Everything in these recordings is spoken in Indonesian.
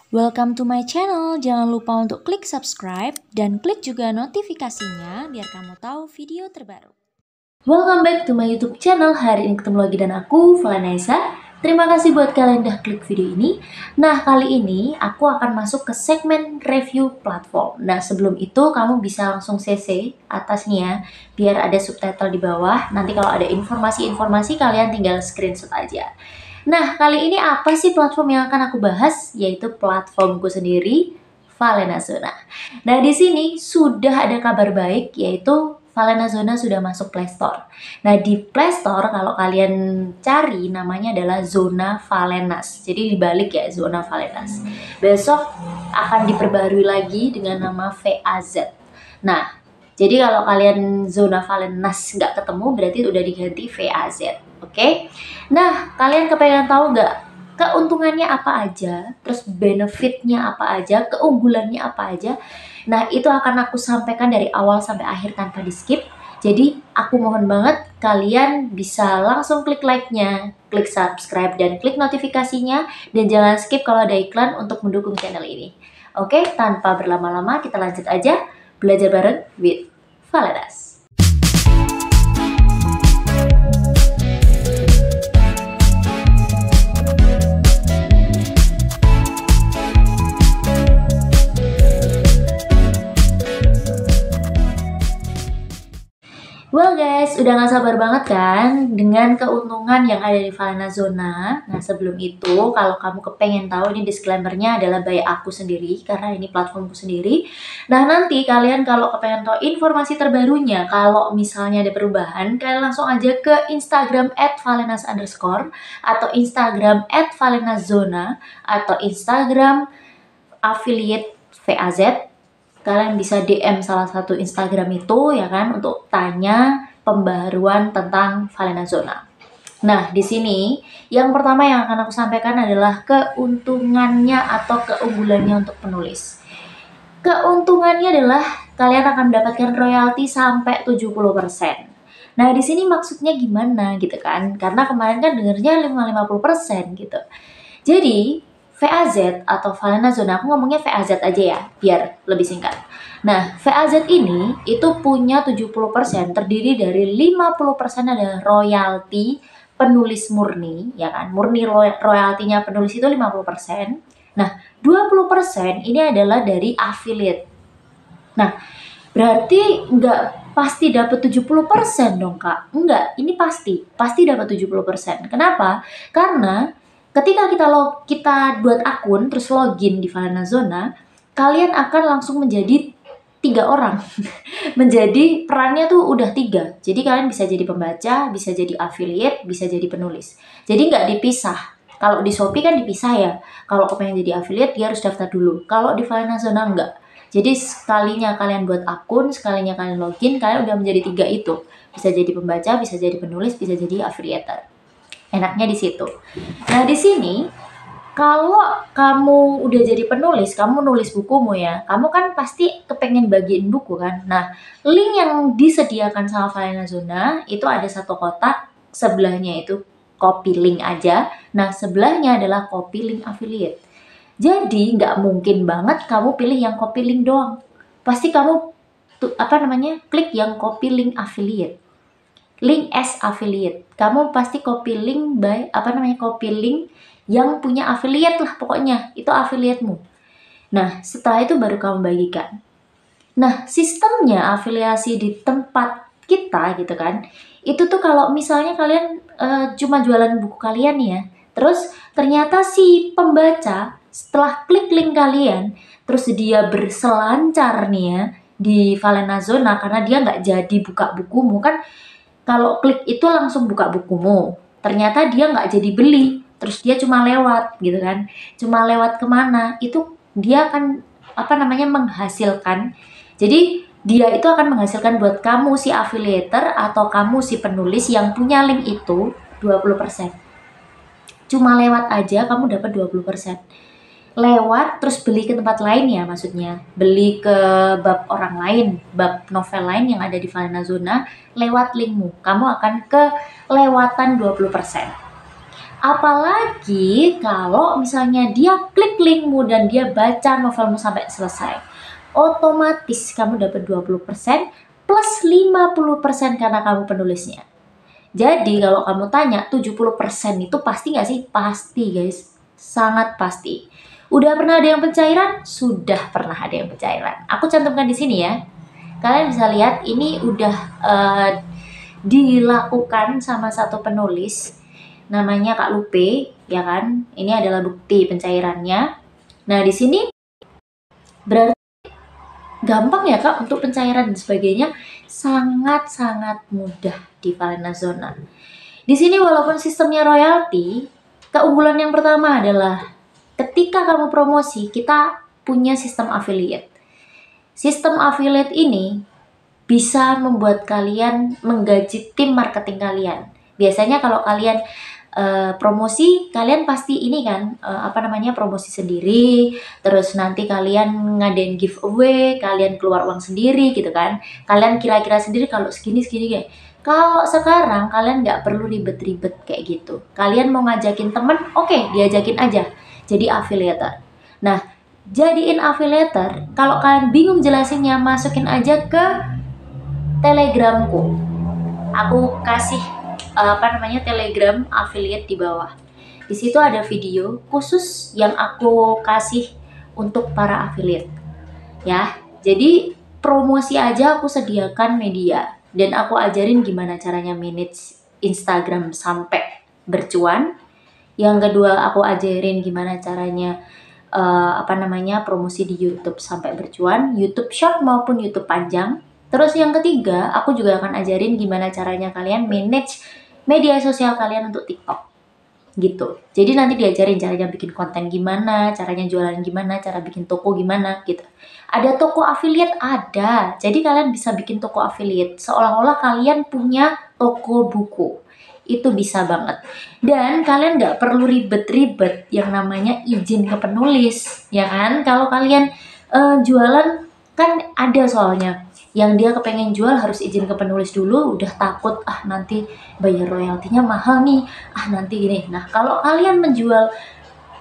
Welcome to my channel. Jangan lupa untuk klik subscribe dan klik juga notifikasinya biar kamu tahu video terbaru. Welcome back to my YouTube channel. Hari ini ketemu lagi dan aku, Valenesa. Terima kasih buat kalian udah klik video ini. Nah, kali ini aku akan masuk ke segmen review platform. Nah, sebelum itu kamu bisa langsung CC atasnya biar ada subtitle di bawah. Nanti kalau ada informasi-informasi kalian tinggal screenshot aja. Nah, kali ini apa sih platform yang akan aku bahas? Yaitu platformku sendiri, Valenazona. Nah, di sini sudah ada kabar baik, yaitu Valenazona sudah masuk Play Store. Nah, di Play Store kalau kalian cari namanya adalah Zona Valenas. Jadi dibalik ya, Zona Valenas. Besok akan diperbarui lagi dengan nama VAZ. Nah, jadi kalau kalian Zona Valenas nggak ketemu, berarti udah diganti VAZ. Oke? Nah, kalian kepengen tahu nggak keuntungannya apa aja, terus benefitnya apa aja, keunggulannya apa aja? Nah, itu akan aku sampaikan dari awal sampai akhir tanpa di skip. Jadi, aku mohon banget kalian bisa langsung klik like-nya, klik subscribe, dan klik notifikasinya. Dan jangan skip kalau ada iklan untuk mendukung channel ini. Oke, tanpa berlama-lama kita lanjut aja belajar bareng with Valenas. Well guys, udah gak sabar banget kan dengan keuntungan yang ada di Valenazona. Nah, sebelum itu kalau kamu kepengen tahu, ini disclaimer-nya adalah by aku sendiri karena ini platformku sendiri. Nah, nanti kalian kalau kepengen tahu informasi terbarunya, kalau misalnya ada perubahan, kalian langsung aja ke Instagram @valenas_ atau Instagram @valenazona atau Instagram affiliate VAZ. Kalian bisa DM salah satu Instagram itu ya kan untuk tanya pembaruan tentang Valenazona. Nah, di sini yang pertama yang akan aku sampaikan adalah keuntungannya atau keunggulannya untuk penulis. Keuntungannya adalah kalian akan mendapatkan royalti sampai 70%. Nah, di sini maksudnya gimana gitu kan? Karena kemarin kan dengernya 50% gitu. Jadi, VAZ atau Valenazona, aku ngomongnya VAZ aja ya, biar lebih singkat. Nah, VAZ ini itu punya 70%, terdiri dari 50% adalah royalti penulis murni, ya kan? Murni royaltinya penulis itu 50%. Nah, 20% ini adalah dari affiliate. Nah, berarti nggak pasti dapat 70% dong, Kak? Enggak, ini pasti dapat 70%. Kenapa? Karena ketika kita buat akun terus login di Valenazona, kalian akan langsung menjadi 3 orang. Menjadi perannya tuh udah 3. Jadi kalian bisa jadi pembaca, bisa jadi affiliate, bisa jadi penulis. Jadi nggak dipisah. Kalau di Shopee kan dipisah ya. Kalau pengen jadi affiliate dia harus daftar dulu. Kalau di Valenazona enggak. Jadi sekalinya kalian buat akun, sekalinya kalian login, kalian udah menjadi 3 itu. Bisa jadi pembaca, bisa jadi penulis, bisa jadi affiliator. Enaknya di situ. Nah, di sini kalau kamu udah jadi penulis, kamu nulis bukumu ya, kamu kan pasti kepengen bagiin buku kan. Nah, link yang disediakan sama Valenazona itu ada satu kotak, sebelahnya itu copy link aja. Nah, sebelahnya adalah copy link affiliate. Jadi nggak mungkin banget kamu pilih yang copy link doang. Pasti kamu klik yang copy link affiliate. Link as affiliate. Kamu pasti copy link copy link yang punya affiliate lah pokoknya. Itu affiliate-mu. Nah, setelah itu baru kamu bagikan. Nah, sistemnya afiliasi di tempat kita gitu kan. Itu tuh kalau misalnya kalian cuma jualan buku kalian ya. Terus ternyata si pembaca setelah klik link kalian, terus dia berselancar nih ya di Valenazona karena dia nggak jadi buka bukumu kan. Kalau klik itu langsung buka bukumu, ternyata dia nggak jadi beli, terus dia cuma lewat gitu kan, cuma lewat kemana, itu dia akan menghasilkan, jadi dia itu akan menghasilkan buat kamu si affiliator atau kamu si penulis yang punya link itu 20%. Cuma lewat aja kamu dapat 20%. Lewat terus beli ke tempat lain ya, maksudnya beli ke bab orang lain, bab novel lain yang ada di Valenazona lewat linkmu, kamu akan kelewatan 20%. Apalagi kalau misalnya dia klik linkmu dan dia baca novelmu sampai selesai. Otomatis kamu dapat 20% plus 50% karena kamu penulisnya. Jadi kalau kamu tanya 70% itu pasti nggak sih? Pasti guys, sangat pasti. Udah pernah ada yang pencairan? Sudah pernah ada yang pencairan. Aku cantumkan di sini ya. Kalian bisa lihat ini udah dilakukan sama satu penulis namanya Kak Lupe, ya kan? Ini adalah bukti pencairannya. Nah, di sini berarti gampang ya Kak untuk pencairan dan sebagainya, sangat-sangat mudah di Falena Zona. Di sini walaupun sistemnya royalti, keunggulan yang pertama adalah ketika kamu promosi, kita punya sistem affiliate. Sistem affiliate ini bisa membuat kalian menggaji tim marketing kalian. Biasanya kalau kalian promosi, kalian pasti ini kan promosi sendiri, terus nanti kalian ngadain giveaway, kalian keluar uang sendiri gitu kan. Kalian kira-kira sendiri kalau segini kayak. Kalau sekarang kalian nggak perlu ribet-ribet kayak gitu. Kalian mau ngajakin temen, oke, diajakin aja jadi affiliator. Nah, jadiin affiliator, kalau kalian bingung jelasinnya, masukin aja ke Telegramku. Aku kasih Telegram affiliate di bawah. Di situ ada video khusus yang aku kasih untuk para affiliate. Ya, jadi promosi aja aku sediakan media dan aku ajarin gimana caranya manage Instagram sampai bercuan. Yang kedua, aku ajarin gimana caranya promosi di YouTube sampai bercuan, YouTube Short maupun YouTube panjang. Terus yang ketiga, aku juga akan ajarin gimana caranya kalian manage media sosial kalian untuk TikTok. Gitu. Jadi nanti diajarin caranya bikin konten gimana, caranya jualan gimana, cara bikin toko gimana gitu. Ada toko affiliate? Ada. Jadi kalian bisa bikin toko affiliate seolah-olah kalian punya toko buku. Itu bisa banget. Dan kalian nggak perlu ribet-ribet yang namanya izin ke penulis, ya kan? Kalau kalian jualan kan ada soalnya yang dia kepengen jual harus izin ke penulis dulu, udah takut nanti bayar royaltinya mahal nih, nanti gini. Nah, kalau kalian menjual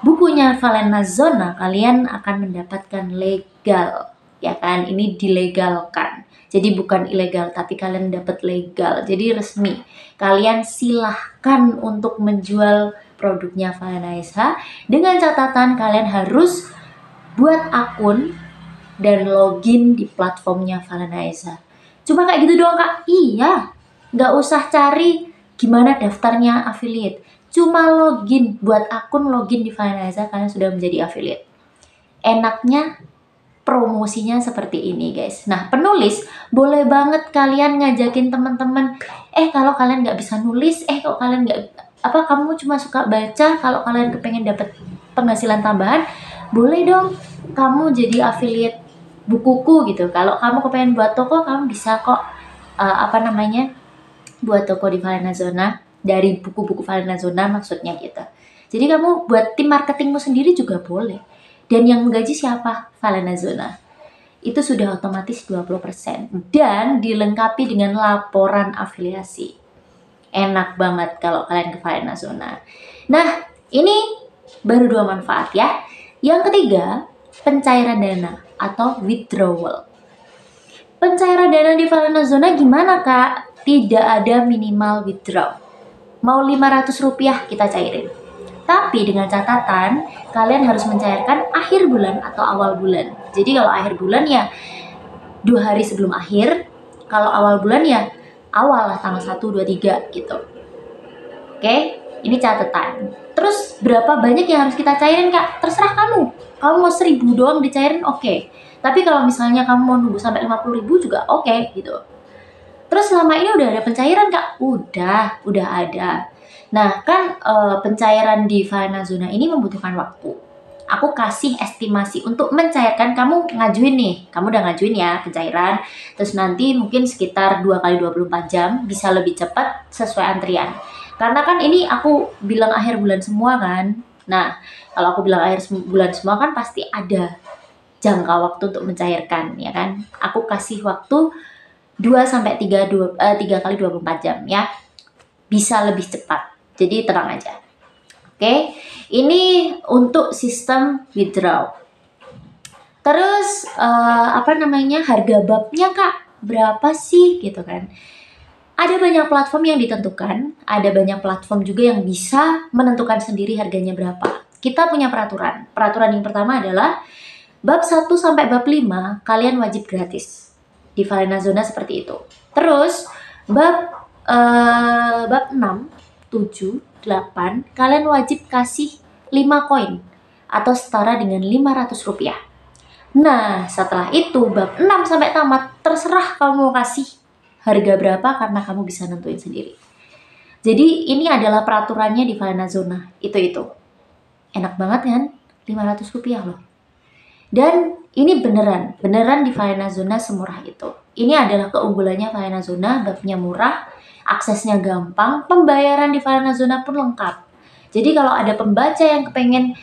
bukunya Falena Zona, kalian akan mendapatkan legal, ya kan? Ini dilegalkan. Jadi bukan ilegal, tapi kalian dapat legal. Jadi resmi. Kalian silahkan untuk menjual produknya Falena Esa dengan catatan kalian harus buat akun dan login di platformnya Falena Esa. Cuma kayak gitu doang Kak? Iya. Nggak usah cari gimana daftarnya affiliate. Cuma login, buat akun login di Falena Esa, kalian sudah menjadi affiliate. Enaknya promosinya seperti ini guys. Nah, penulis boleh banget kalian ngajakin teman-teman. Kalau kalian nggak bisa nulis, kalau kalian kamu cuma suka baca, kalau kalian kepengen dapat penghasilan tambahan, boleh dong kamu jadi affiliate bukuku gitu. Kalau kamu kepengen buat toko, kamu bisa kok buat toko di Falena Zona dari buku-buku Falena Zona maksudnya gitu. Jadi kamu buat tim marketingmu sendiri juga boleh. Dan yang menggaji siapa? Falena Zona. Itu sudah otomatis 20% dan dilengkapi dengan laporan afiliasi. Enak banget kalau kalian ke Falena Zona. Nah, ini baru 2 manfaat ya. Yang ketiga, pencairan dana atau withdrawal. Pencairan dana di Falena Zona gimana Kak? Tidak ada minimal withdraw. Mau 500 rupiah kita cairin. Tapi dengan catatan, kalian harus mencairkan akhir bulan atau awal bulan. Jadi kalau akhir bulan ya 2 hari sebelum akhir. Kalau awal bulan ya awal lah, tanggal 1, 2, 3 gitu. Oke, ini catatan. Terus berapa banyak yang harus kita cairin Kak? Terserah kamu. Kamu mau 1.000 doang dicairin, oke. Tapi kalau misalnya kamu mau nunggu sampai 50.000 juga oke gitu. Terus selama ini udah ada pencairan Kak? Udah ada. Nah kan pencairan di Falena Zona ini membutuhkan waktu. Aku kasih estimasi untuk mencairkan, kamu ngajuin nih. Kamu udah ngajuin ya pencairan. Terus nanti mungkin sekitar 2 kali 24 jam, bisa lebih cepat sesuai antrian. Karena kan ini aku bilang akhir bulan semua kan. Nah, kalau aku bilang akhir bulan semua kan pasti ada jangka waktu untuk mencairkan, ya kan? Aku kasih waktu 3 kali 24 jam ya. Bisa lebih cepat. Jadi tenang aja. Oke, ini untuk sistem withdraw. Terus harga babnya Kak berapa sih gitu kan? Ada banyak platform yang ditentukan, ada banyak platform juga yang bisa menentukan sendiri harganya berapa. Kita punya peraturan. Peraturan yang pertama adalah bab 1 sampai bab 5 kalian wajib gratis. Di Falena Zona seperti itu. Terus bab 6, 7, 8 kalian wajib kasih 5 koin atau setara dengan 500 rupiah. Nah, setelah itu bab 6 sampai tamat terserah kamu mau kasih harga berapa karena kamu bisa nentuin sendiri. Jadi ini adalah peraturannya di Falena Zona. Itu. Enak banget kan? 500 rupiah loh. Dan ini beneran di Falena Zona semurah itu. Ini adalah keunggulannya Falena Zona, babnya murah, aksesnya gampang, pembayaran di Falena Zona pun lengkap. Jadi kalau ada pembaca yang kepengen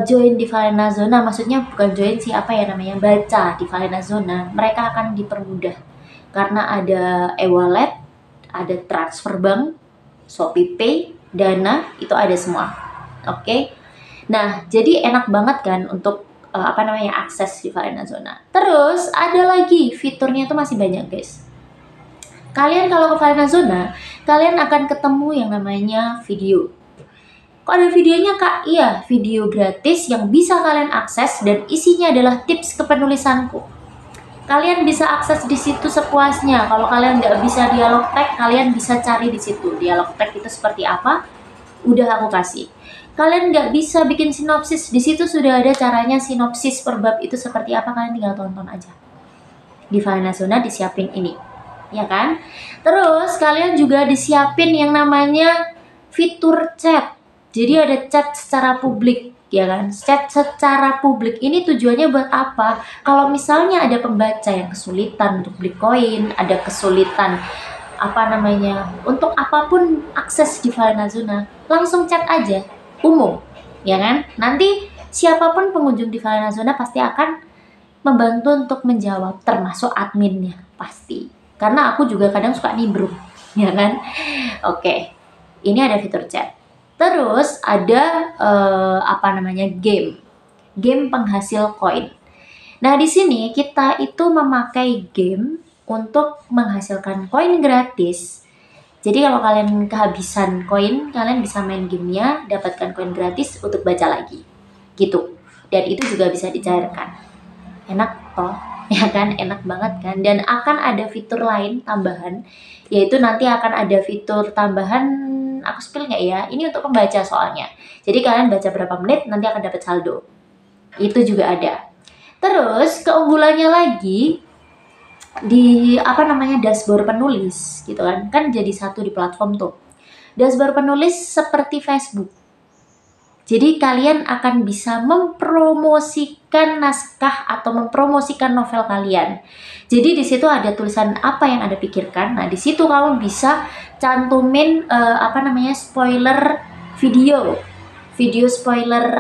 join di Falena Zona, maksudnya bukan join sih, baca di Falena Zona, mereka akan dipermudah. Karena ada e-wallet, ada transfer bank, Shopee Pay, Dana, itu ada semua. Oke. Nah, jadi enak banget kan untuk akses di Falena Zona. Terus ada lagi fiturnya itu masih banyak, guys. Kalian kalau ke Falena Zona, kalian akan ketemu yang namanya video. Kok ada videonya Kak? Iya, video gratis yang bisa kalian akses dan isinya adalah tips kepenulisanku. Kalian bisa akses di situ sepuasnya. Kalau kalian nggak bisa dialog tag, kalian bisa cari di situ. Dialog tag itu seperti apa? Udah aku kasih. Kalian nggak bisa bikin sinopsis, di situ sudah ada caranya sinopsis per bab itu seperti apa, kalian tinggal tonton aja. Di Falena Zona disiapin ini, ya kan? Terus kalian juga disiapin yang namanya fitur chat. Jadi ada chat secara publik, ya kan? Chat secara publik ini tujuannya buat apa? Kalau misalnya ada pembaca yang kesulitan untuk beli koin, ada kesulitan untuk apapun akses di Falena Zona, langsung chat aja, umum, ya kan? Nanti siapapun pengunjung di Falena Zona pasti akan membantu untuk menjawab, termasuk adminnya pasti. Karena aku juga kadang suka nimbrung, ya kan? Oke, ini ada fitur chat. Terus ada game penghasil koin. Nah, di sini kita itu memakai game untuk menghasilkan koin gratis. Jadi kalau kalian kehabisan koin, kalian bisa main gamenya, dapatkan koin gratis untuk baca lagi. Gitu. Dan itu juga bisa dicairkan. Enak toh? Ya kan? Enak banget kan? Dan akan ada fitur lain tambahan, yaitu nanti akan ada fitur tambahan, aku spill nggak ya? Ini untuk pembaca soalnya. Jadi kalian baca berapa menit, nanti akan dapat saldo. Itu juga ada. Terus keunggulannya lagi di dashboard penulis gitu kan jadi satu di platform tuh. Dashboard penulis seperti Facebook. Jadi kalian akan bisa mempromosikan naskah atau mempromosikan novel kalian. Jadi di situ ada tulisan apa yang Anda pikirkan. Nah, di situ kamu bisa cantumin spoiler video. Video spoiler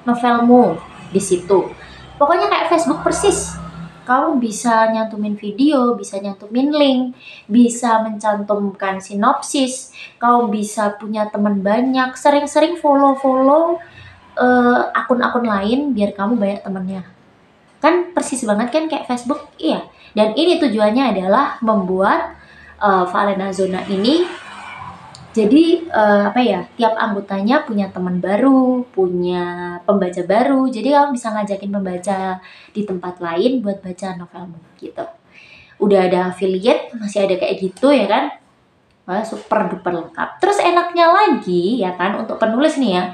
novelmu di situ. Pokoknya kayak Facebook persis. Kamu bisa nyantumin video, bisa nyantumin link, bisa mencantumkan sinopsis, kamu bisa punya teman banyak, sering-sering follow akun-akun lain biar kamu banyak temennya. Kan persis banget kan kayak Facebook? Iya. Dan ini tujuannya adalah membuat Falena Zona ini jadi tiap anggotanya punya teman baru, punya pembaca baru. Jadi kamu bisa ngajakin pembaca di tempat lain buat baca novelmu gitu. Udah ada affiliate, masih ada kayak gitu ya kan? Wah, super duper lengkap. Terus enaknya lagi ya kan untuk penulis nih ya.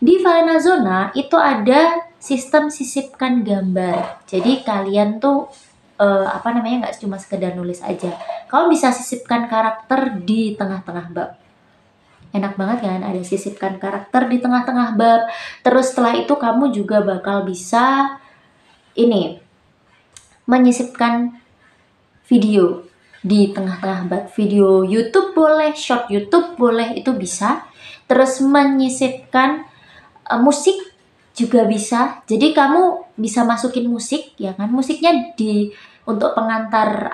Di Falena Zona itu ada sistem sisipkan gambar. Jadi kalian tuh nggak cuma sekedar nulis aja. Kamu bisa sisipkan karakter di tengah-tengah bab. Enak banget kan, ada sisipkan karakter di tengah-tengah bab. Terus setelah itu kamu juga bakal bisa menyisipkan video di tengah-tengah bab. Video YouTube boleh, short YouTube boleh, itu bisa. Terus menyisipkan musik juga bisa. Jadi kamu bisa masukin musik ya kan. Musiknya untuk pengantar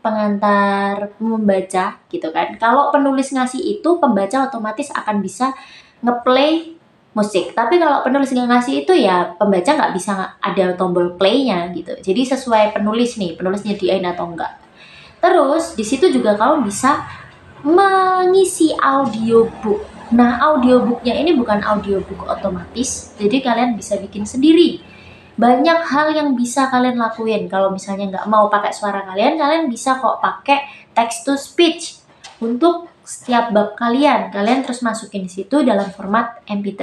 pengantar membaca gitu kan. Kalau penulis ngasih itu, pembaca otomatis akan bisa ngeplay musik. Tapi kalau penulis nggak ngasih itu ya pembaca nggak bisa ada tombol play-nya gitu. Jadi sesuai penulis nih, penulis nyediain atau enggak. Terus di situ juga kamu bisa mengisi audiobook. Nah, audiobooknya ini bukan audiobook otomatis, jadi kalian bisa bikin sendiri. Banyak hal yang bisa kalian lakuin. Kalau misalnya nggak mau pakai suara kalian, kalian bisa kok pakai text to speech untuk setiap bab kalian. Kalian terus masukin di situ dalam format MP3.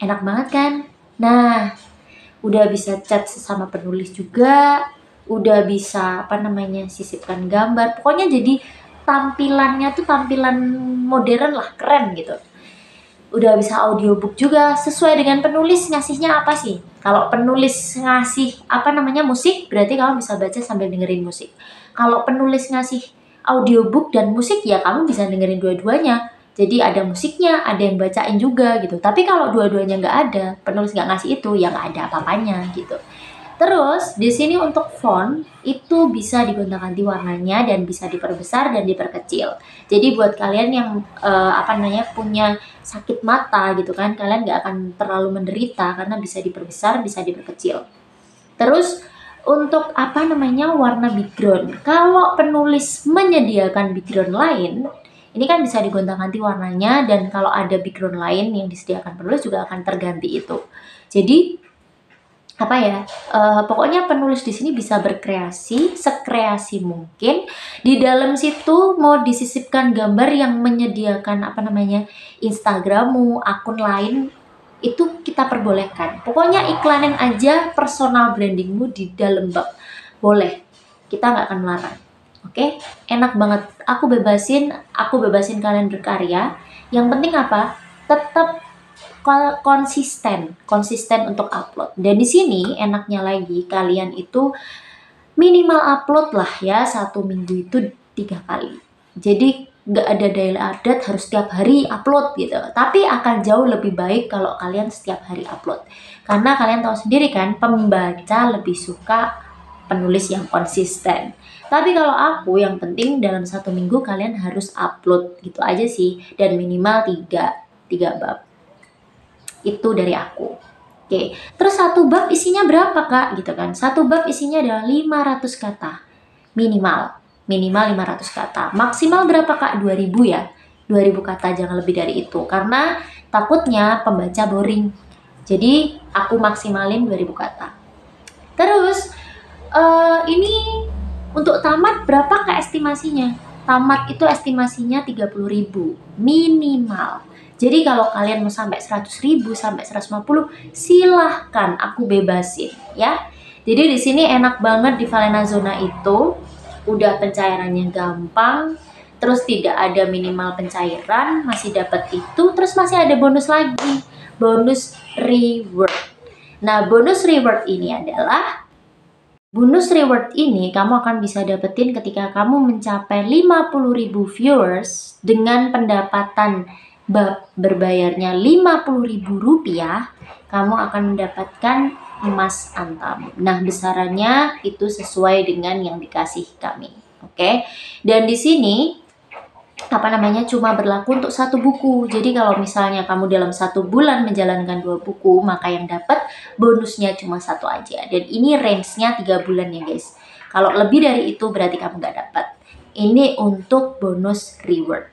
Enak banget kan? Nah, udah bisa chat sesama penulis juga, udah bisa sisipkan gambar. Pokoknya jadi tampilannya tuh tampilan modern lah, keren gitu. Udah bisa audiobook juga, sesuai dengan penulis ngasihnya apa sih. Kalau penulis ngasih musik, berarti kamu bisa baca sambil dengerin musik. Kalau penulis ngasih audiobook dan musik, ya kamu bisa dengerin dua-duanya. Jadi ada musiknya, ada yang bacain juga gitu. Tapi kalau dua-duanya nggak ada, penulis nggak ngasih itu, ya nggak ada apa-apanya gitu. Terus di sini untuk font itu bisa digonta-ganti warnanya dan bisa diperbesar dan diperkecil. Jadi buat kalian yang punya sakit mata gitu kan, kalian nggak akan terlalu menderita karena bisa diperbesar, bisa diperkecil. Terus untuk warna background. Kalau penulis menyediakan background lain, ini kan bisa digonta-ganti warnanya, dan kalau ada background lain yang disediakan penulis juga akan terganti itu. Jadi pokoknya penulis di sini bisa berkreasi sekreasi mungkin. Di dalam situ mau disisipkan gambar yang menyediakan Instagrammu, akun lain, itu kita perbolehkan. Pokoknya iklanin aja personal brandingmu di dalam bab. Boleh, kita nggak akan melarang. Oke, enak banget. Aku bebasin kalian berkarya. Yang penting apa? Tetap konsisten untuk upload. Dan di sini enaknya lagi, kalian itu minimal upload lah ya, 1 minggu itu 3 kali. Jadi nggak ada daily update harus setiap hari upload gitu. Tapi akan jauh lebih baik kalau kalian setiap hari upload. Karena kalian tahu sendiri kan, pembaca lebih suka penulis yang konsisten. Tapi kalau aku, yang penting dalam 1 minggu kalian harus upload gitu aja sih. Dan minimal 3 bab. Itu dari aku. Oke, terus 1 bab isinya berapa kak? Gitu kan. 1 bab isinya adalah 500 kata. Minimal 500 kata. Maksimal berapa kak? 2000 ya. 2000 kata, jangan lebih dari itu. Karena takutnya pembaca boring. Jadi aku maksimalin 2000 kata. Terus ini untuk tamat berapa kak estimasinya? Tamat itu estimasinya 30.000 minimal. Jadi kalau kalian mau sampai 100.000 sampai 150, silahkan, aku bebasin ya. Jadi di sini enak banget di Valena Zona itu, udah pencairannya gampang, terus tidak ada minimal pencairan, masih dapat itu, terus masih ada bonus lagi, bonus reward. Nah, bonus reward ini kamu akan bisa dapetin ketika kamu mencapai 50.000 viewers dengan pendapatan berbayarnya Rp50.000, kamu akan mendapatkan emas antam. Nah, besarannya itu sesuai dengan yang dikasih kami. Oke. Dan di sini cuma berlaku untuk 1 buku. Jadi kalau misalnya kamu dalam 1 bulan menjalankan 2 buku, maka yang dapat bonusnya cuma 1 aja. Dan ini range-nya 3 bulan ya guys. Kalau lebih dari itu berarti kamu nggak dapat. Ini untuk bonus reward.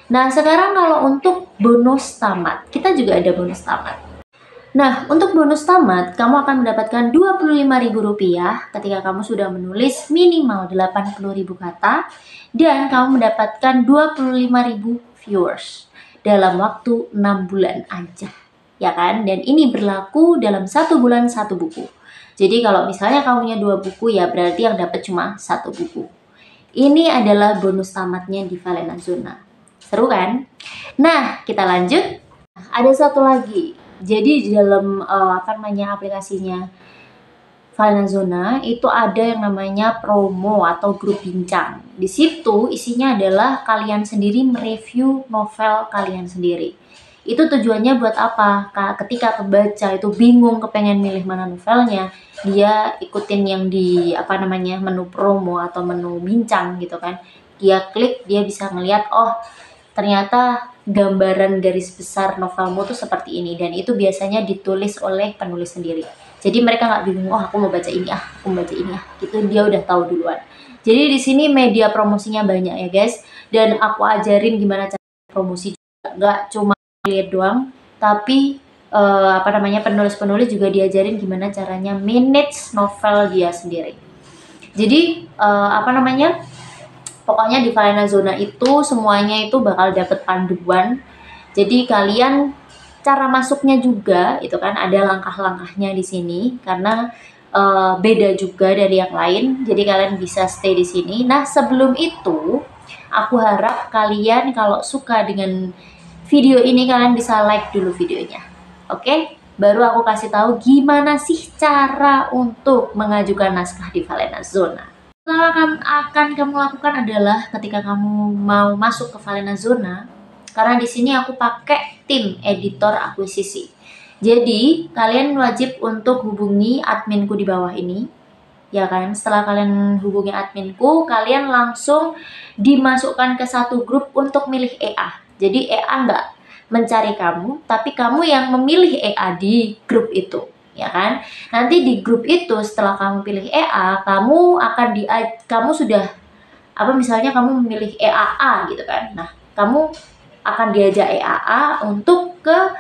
Nah, sekarang kalau untuk bonus tamat, kita juga ada bonus tamat. Nah, untuk bonus tamat, kamu akan mendapatkan Rp25.000 ketika kamu sudah menulis minimal 80.000 kata, dan kamu mendapatkan 25.000 viewers dalam waktu 6 bulan aja, ya kan? Dan ini berlaku dalam 1 bulan 1 buku. Jadi kalau misalnya kamu punya 2 buku, ya berarti yang dapat cuma 1 buku. Ini adalah bonus tamatnya di Valena Zona. Seru kan? Nah, kita lanjut. Ada satu lagi. Jadi di dalam aplikasinya Valena Zona itu ada yang namanya promo atau grup bincang. Di situ isinya adalah kalian sendiri mereview novel kalian sendiri. Itu tujuannya buat apa? Ketika pembaca itu bingung kepengen milih mana novelnya, dia ikutin yang di menu promo atau menu bincang gitu kan. Dia klik, dia bisa ngeliat, oh ternyata gambaran garis besar novelmu tuh seperti ini, dan itu biasanya ditulis oleh penulis sendiri. Jadi mereka nggak bingung, oh aku mau baca ini aku mau baca ini gitu, dia udah tahu duluan. Jadi di sini media promosinya banyak ya guys, dan aku ajarin gimana cara promosi juga, nggak cuma lihat doang, tapi penulis-penulis juga diajarin gimana caranya manage novel dia sendiri. Jadi pokoknya di Falena Zona itu semuanya itu bakal dapet panduan. Jadi kalian cara masuknya juga itu kan ada langkah-langkahnya di sini, karena beda juga dari yang lain. Jadi kalian bisa stay di sini. Nah sebelum itu aku harap kalian kalau suka dengan video ini kalian bisa like dulu videonya. Oke? Baru aku kasih tahu gimana sih cara untuk mengajukan naskah di Falena Zona. Pertama akan kamu lakukan adalah ketika kamu mau masuk ke Falena Zona, karena di sini aku pakai tim editor akuisisi. Jadi kalian wajib untuk hubungi adminku di bawah ini, ya kan? Setelah kalian hubungi adminku, kalian langsung dimasukkan ke satu grup untuk milih EA. Jadi EA nggak mencari kamu, tapi kamu yang memilih EA di grup itu. Ya kan, nanti di grup itu setelah kamu pilih EA, kamu sudah misalnya kamu memilih EAA gitu kan, nah kamu akan diajak EAA untuk ke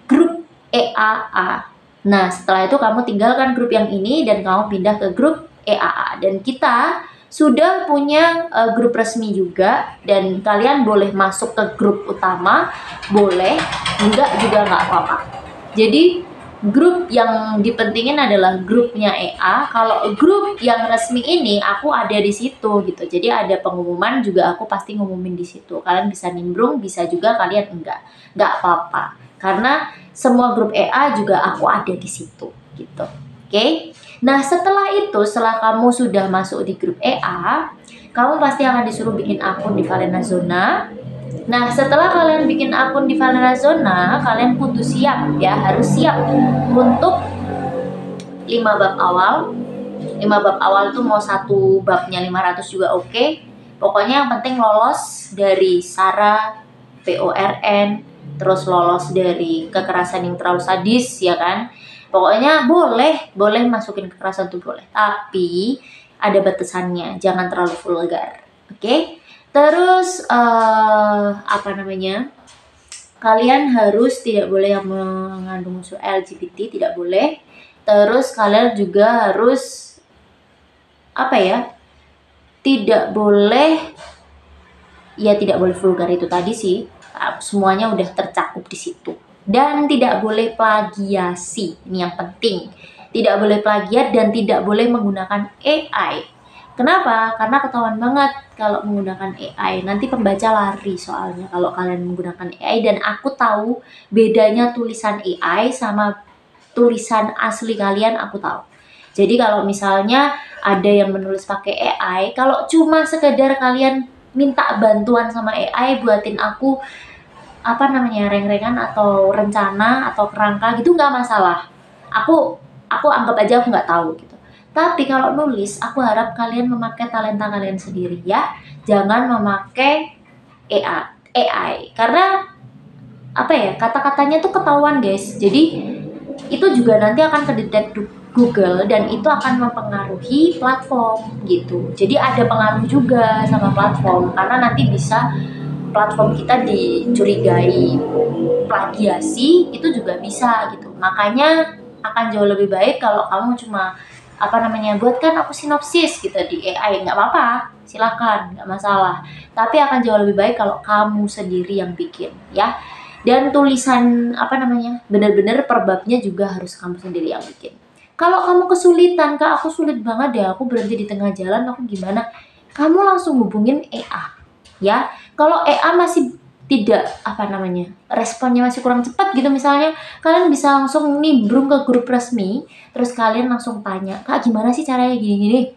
grup EAA. Nah setelah itu kamu tinggalkan grup yang ini dan kamu pindah ke grup EAA, dan kita sudah punya grup resmi juga, dan kalian boleh masuk ke grup utama, boleh enggak juga nggak apa-apa. Jadi grup yang dipentingin adalah grupnya EA. Kalau grup yang resmi ini aku ada di situ gitu. Jadi ada pengumuman juga, aku pasti ngumumin di situ. Kalian bisa nimbrung, bisa juga kalian nggak apa-apa. Karena semua grup EA juga aku ada di situ gitu. Oke? Nah, setelah kamu sudah masuk di grup EA, kamu pasti akan disuruh bikin akun di Falena Zona. Nah, setelah kalian bikin akun di Falena Zona, kalian kudu siap ya, harus siap untuk 5 bab awal. 5 bab awal tuh mau satu babnya 500 juga oke. Pokoknya yang penting lolos dari SARA, PORN, terus lolos dari kekerasan yang terlalu sadis ya kan. Pokoknya boleh masukin kekerasan tuh boleh, tapi ada batasannya, jangan terlalu vulgar. Oke? Terus kalian harus tidak boleh yang mengandung unsur LGBT, tidak boleh. Terus kalian juga harus tidak boleh vulgar, itu tadi sih. Semuanya udah tercakup di situ. Dan tidak boleh plagiasi, ini yang penting. Tidak boleh plagiat dan tidak boleh menggunakan AI. Kenapa? Karena ketahuan banget kalau menggunakan AI. Nanti pembaca lari soalnya kalau kalian menggunakan AI. Dan aku tahu bedanya tulisan AI sama tulisan asli kalian, aku tahu. Jadi kalau misalnya ada yang menulis pakai AI, kalau cuma sekedar kalian minta bantuan sama AI buatin aku reng-rengan atau rencana atau kerangka gitu, nggak masalah. Aku anggap aja aku nggak tahu gitu. Tapi kalau nulis, aku harap kalian memakai talenta kalian sendiri ya. Jangan memakai AI. Karena kata-katanya tuh ketahuan guys. Jadi itu juga nanti akan kedetek Google dan itu akan mempengaruhi platform gitu. Jadi ada pengaruh juga sama platform, karena nanti bisa platform kita dicurigai plagiasi, itu juga bisa gitu. Makanya akan jauh lebih baik kalau kamu cuma buatkan aku sinopsis gitu di AI, nggak apa-apa, silakan, nggak masalah. Tapi akan jauh lebih baik kalau kamu sendiri yang bikin ya. Dan tulisan benar-benar per babnya juga harus kamu sendiri yang bikin. Kalau kamu kesulitan, Kak, aku sulit banget deh, aku berhenti di tengah jalan, aku gimana? Kamu langsung hubungin EA ya. Kalau EA masih tidak responnya masih kurang cepat gitu misalnya, kalian bisa langsung nimbrung ke grup resmi, terus kalian langsung tanya, Kak gimana sih caranya gini-gini.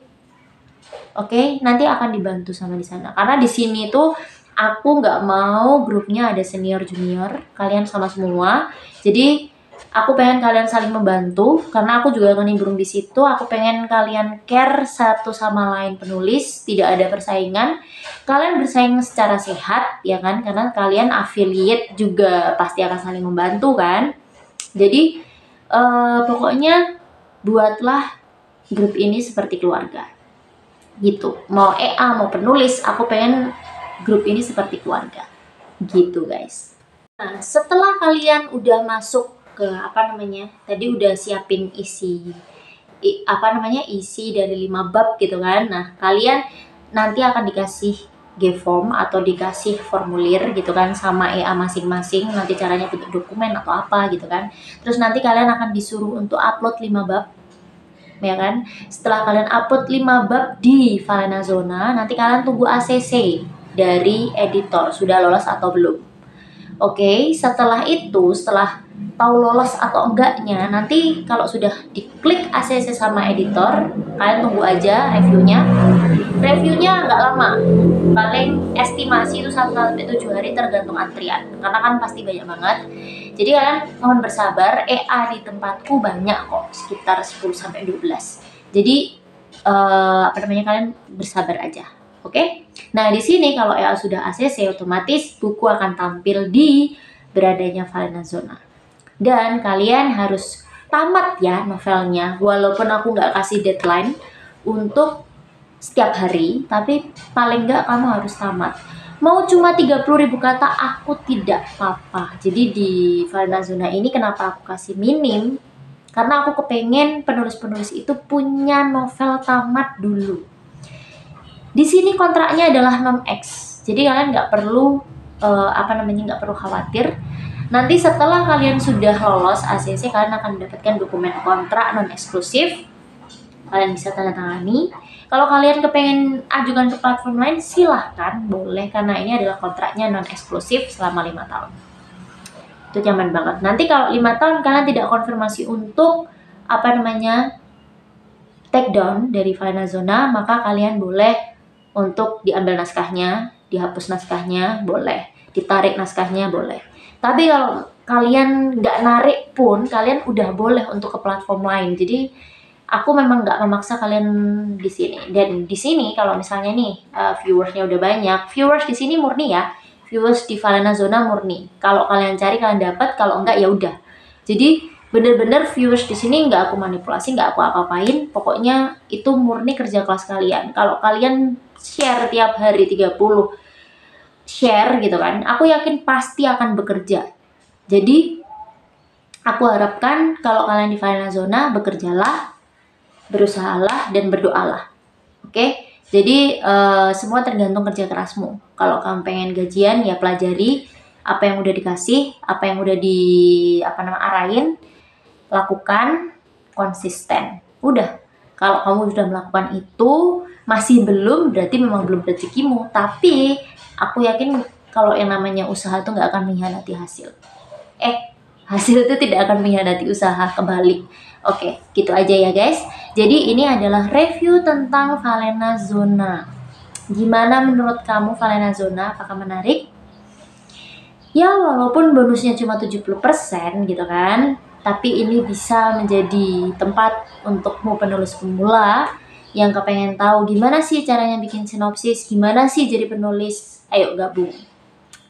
Oke, nanti akan dibantu sama di sana. Karena di sini tuh Aku nggak mau grupnya ada senior junior, kalian sama semua. Jadi aku pengen kalian saling membantu karena aku juga akan nimbrung di situ. Aku pengen kalian care satu sama lain penulis, tidak ada persaingan. Kalian bersaing secara sehat ya kan, karena kalian affiliate juga pasti akan saling membantu kan. Jadi pokoknya buatlah grup ini seperti keluarga gitu. Mau EA mau penulis, aku pengen grup ini seperti keluarga gitu guys. Nah setelah kalian udah masuk ke tadi udah siapin isi isi dari 5 bab gitu kan. Nah kalian nanti akan dikasih G-form atau dikasih formulir gitu kan sama EA masing-masing, nanti caranya bentuk dokumen atau apa gitu kan. Terus nanti kalian akan disuruh untuk upload 5 bab ya kan. Setelah kalian upload 5 bab di Falenazona, nanti kalian tunggu ACC dari editor sudah lolos atau belum. Oke, setelah itu, setelah tahu lolos atau enggaknya, nanti kalau sudah diklik ACC sama editor, kalian tunggu aja reviewnya. Reviewnya nggak lama, paling estimasi itu 1-7 hari tergantung antrian, karena kan pasti banyak banget. Jadi kalian mohon bersabar, EA di tempatku banyak kok, sekitar 10-12. Jadi kalian bersabar aja. Oke? Nah, di sini kalau EA sudah ACC, otomatis buku akan tampil di beradanya Falenazona. Dan kalian harus tamat ya novelnya, walaupun aku nggak kasih deadline untuk setiap hari, tapi paling nggak kamu harus tamat. Mau cuma 30.000 kata, aku tidak apa-apa. Jadi di Falenazona ini kenapa aku kasih minim? Karena aku kepengen penulis-penulis itu punya novel tamat dulu. Di sini kontraknya adalah non-X, jadi kalian nggak perlu nggak perlu khawatir. Nanti setelah kalian sudah lolos ACC, kalian akan mendapatkan dokumen kontrak non-eksklusif. Kalian bisa tanda tangani. Kalau kalian kepengen ajukan ke platform lain, silahkan, boleh, karena ini adalah kontraknya non-eksklusif selama 5 tahun. Itu nyaman banget. Nanti kalau 5 tahun kalian tidak konfirmasi untuk take down dari Falenazona, maka kalian boleh untuk diambil naskahnya, dihapus naskahnya, boleh. Ditarik naskahnya, boleh. Tapi kalau kalian nggak narik pun, kalian udah boleh untuk ke platform lain. Jadi aku memang nggak memaksa kalian di sini. Dan di sini kalau misalnya nih viewersnya udah banyak, viewers di sini murni ya, viewers di Falenazona murni. Kalau kalian cari kalian dapat, kalau enggak ya udah. Jadi bener-bener viewers di sini nggak aku manipulasi, nggak aku apa-apain. Pokoknya itu murni kerja kelas kalian. Kalau kalian share tiap hari 30 share gitu kan, aku yakin pasti akan bekerja. Jadi aku harapkan kalau kalian di Falenazona, bekerjalah, berusahalah, dan berdoalah. Oke? Jadi semua tergantung kerja kerasmu. Kalau kamu pengen gajian, ya pelajari apa yang udah dikasih, apa yang udah arahin, lakukan, konsisten. Udah. Kalau kamu sudah melakukan itu, masih belum, berarti memang belum rezekimu. Tapi aku yakin kalau yang namanya usaha itu nggak akan mengkhianati hasil. Hasil itu tidak akan mengkhianati usaha, kebalik. Oke, gitu aja ya guys. Jadi ini adalah review tentang Falenazona. Gimana menurut kamu Falenazona? Apakah menarik? Ya walaupun bonusnya cuma 70% gitu kan, tapi ini bisa menjadi tempat untukmu penulis pemula yang kepengen tahu gimana sih caranya bikin sinopsis, gimana sih jadi penulis. Ayo gabung.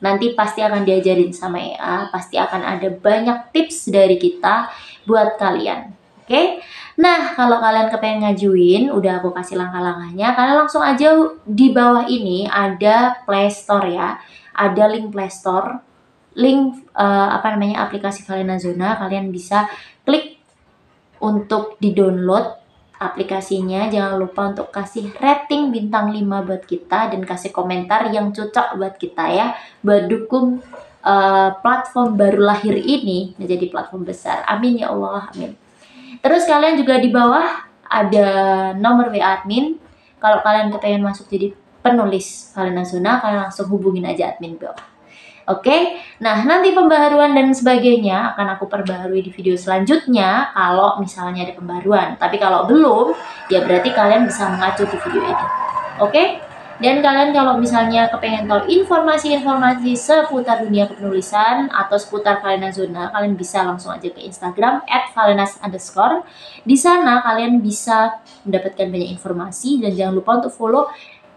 Nanti pasti akan diajarin sama EA, pasti akan ada banyak tips dari kita buat kalian. Oke? Nah, kalau kalian kepengen ngajuin, udah aku kasih langkah-langkahnya, kalian langsung aja di bawah ini ada Play Store ya. Ada link Play Store, link aplikasi Falenazona, kalian bisa klik untuk di-download aplikasinya. Jangan lupa untuk kasih rating bintang 5 buat kita dan kasih komentar yang cocok buat kita ya, buat dukung platform baru lahir ini menjadi platform besar. Amin ya Allah, amin. Terus kalian juga di bawah ada nomor WA admin. Kalau kalian kepengen masuk jadi penulis Falenazona, kalian langsung hubungin aja admin bawah. Oke, nah nanti pembaharuan dan sebagainya akan aku perbaharui di video selanjutnya kalau misalnya ada pembaharuan. Tapi kalau belum, ya berarti kalian bisa mengacu di video ini. Oke, Dan kalian kalau misalnya kepengen tahu informasi-informasi seputar dunia kepenulisan atau seputar Valena Zona, kalian bisa langsung aja ke Instagram @valenas_. Di sana kalian bisa mendapatkan banyak informasi, dan jangan lupa untuk follow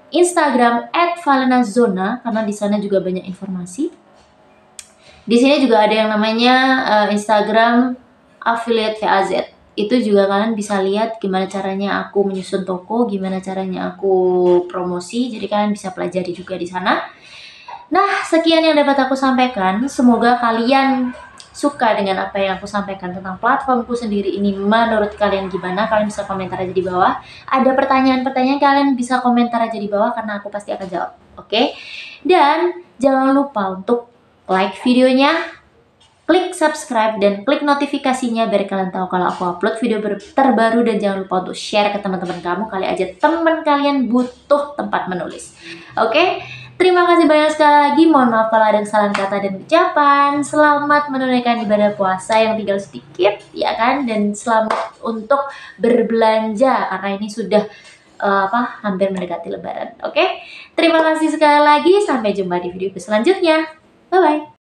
Instagram @valenazona karena di sana juga banyak informasi. Di sini juga ada yang namanya Instagram affiliate VAZ. Itu juga kalian bisa lihat gimana caranya aku menyusun toko, gimana caranya aku promosi. Jadi kalian bisa pelajari juga di sana. Nah, sekian yang dapat aku sampaikan. Semoga kalian suka dengan apa yang aku sampaikan tentang platformku sendiri ini. Menurut kalian gimana? Kalian bisa komentar aja di bawah. Ada pertanyaan-pertanyaan, kalian bisa komentar aja di bawah karena aku pasti akan jawab. Oke? Dan jangan lupa untuk like videonya, klik subscribe, dan klik notifikasinya biar kalian tahu kalau aku upload video terbaru. Dan jangan lupa untuk share ke teman-teman kamu, kali aja teman kalian butuh tempat menulis. Oke? Terima kasih banyak sekali lagi. Mohon maaf kalau ada kesalahan kata dan ucapan. Selamat menunaikan ibadah puasa yang tinggal sedikit, ya kan? Dan selamat untuk berbelanja karena ini sudah hampir mendekati Lebaran. Oke? Terima kasih sekali lagi. Sampai jumpa di video selanjutnya. Bye bye.